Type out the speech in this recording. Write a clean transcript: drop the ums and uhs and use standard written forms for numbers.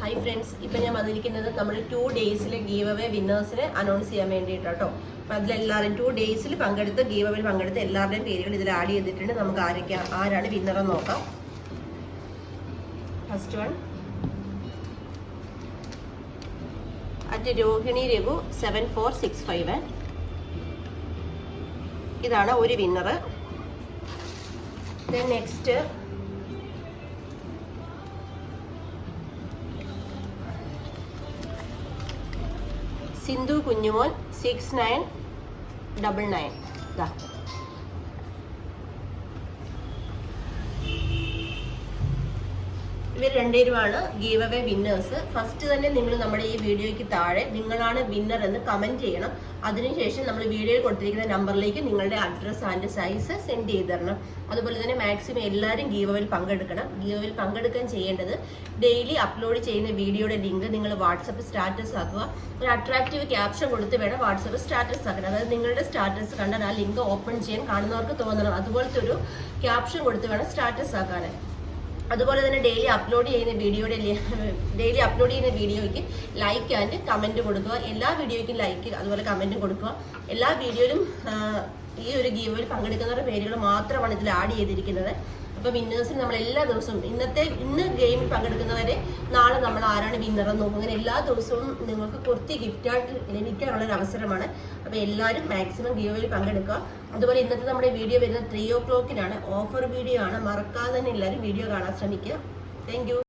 Hi friends, ഇപ്പം ഞാൻ വന്നിരിക്കുന്നത് നമ്മൾ 2 ഡേയ്സിലെ ഗീവ് അവേ വിന്നേഴ്സിനെ അനൗൺസ് ചെയ്യാൻ വേണ്ടിയിട്ടോ. അപ്പം അതിലെല്ലാവരും 2 ഡേയ്സിൽ പങ്കെടുത്ത് ഗീവ് അവേയിൽ പങ്കെടുത്ത് എല്ലാവരുടെയും പേരുകൾ ഇതിൽ ആഡ് ചെയ്തിട്ടുണ്ട്. നമുക്ക് ആരാണ് വിന്നറെന്ന് നോക്കാം. First one Rohini Raghu 7465. ഇതാണ് ഒരു വിന്നർ. നെക്സ്റ്റ് സിന്ധു കുഞ്ഞുമോൻ 6999. ഇവർ രണ്ടുപേരുമാണ് ഗീവ് അവേ വിന്നേഴ്സ്. ഫസ്റ്റ് തന്നെ നിങ്ങൾ നമ്മുടെ ഈ വീഡിയോയ്ക്ക് താഴെ നിങ്ങളാണ് വിന്നർ എന്ന് കമന്റ് ചെയ്യണം. അതിനുശേഷം നമ്മൾ വീഡിയോയിൽ കൊടുത്തിരിക്കുന്ന നമ്പറിലേക്ക് നിങ്ങളുടെ അഡ്രസ് ആൻഡ് സൈസ് സെൻഡ് ചെയ്ത് തരണം. അതുപോലെ തന്നെ മാക്സിമം എല്ലാവരും ഗീവ് അവേയിൽ പങ്കെടുക്കണം. ഗീവ് അവേയിൽ പങ്കെടുക്കാൻ ചെയ്യേണ്ടത് ഡെയിലി അപ്ലോഡ് ചെയ്യുന്ന വീഡിയോയുടെ ലിങ്ക് നിങ്ങൾ വാട്സപ്പ് സ്റ്റാറ്റസ് ആക്കുക. ഒരു അട്രാക്റ്റീവ് ക്യാപ്ഷൻ കൊടുത്ത് വേണം വാട്സപ്പ് സ്റ്റാറ്റസ് ആക്കണം. അതായത് നിങ്ങളുടെ സ്റ്റാറ്റസ് കണ്ടാൽ ആ ലിങ്ക് ഓപ്പൺ ചെയ്യാൻ കാണുന്നവർക്ക് തോന്നണം. അതുപോലത്തെ ഒരു ക്യാപ്ഷൻ കൊടുത്ത് വേണം സ്റ്റാറ്റസ് ആക്കാൻ. അതുപോലെ തന്നെ ഡെയിലി അപ്ലോഡ് ചെയ്യുന്ന വീഡിയോയ്ക്ക് ലൈക്ക് ആൻഡ് കമന്റ് കൊടുക്കുക. എല്ലാ വീഡിയോയ്ക്കും ലൈക്ക് അതുപോലെ കമന്റും കൊടുക്കുക. എല്ലാ വീഡിയോയിലും ഈ ഒരു ഗീവിൽ പങ്കെടുക്കുന്നവരുടെ പേരുകൾ മാത്രമാണ് ഇതിൽ ആഡ് ചെയ്തിരിക്കുന്നത്. അപ്പൊ വിന്നേഴ്സിന് നമ്മൾ എല്ലാ ദിവസവും ഇന്ന് ഗെയിമിൽ പങ്കെടുക്കുന്നവരെ നാളെ നമ്മൾ ആരാണ് വിന്നർ എന്ന് നോക്കും. അങ്ങനെ എല്ലാ ദിവസവും നിങ്ങൾക്ക് കുറച്ച് ഗിഫ്റ്റായിട്ട് ലഭിക്കാനുള്ള ഒരു അവസരമാണ്. അപ്പൊ എല്ലാവരും മാക്സിമം ഗീവിൽ പങ്കെടുക്കുക. അതുപോലെ ഇന്നത്തെ നമ്മുടെ വീഡിയോ വരുന്നത് 3 o'clock ഓഫർ വീഡിയോ ആണ്. മറക്കാതെ തന്നെ എല്ലാവരും വീഡിയോ കാണാൻ ശ്രമിക്കുക. Thank you.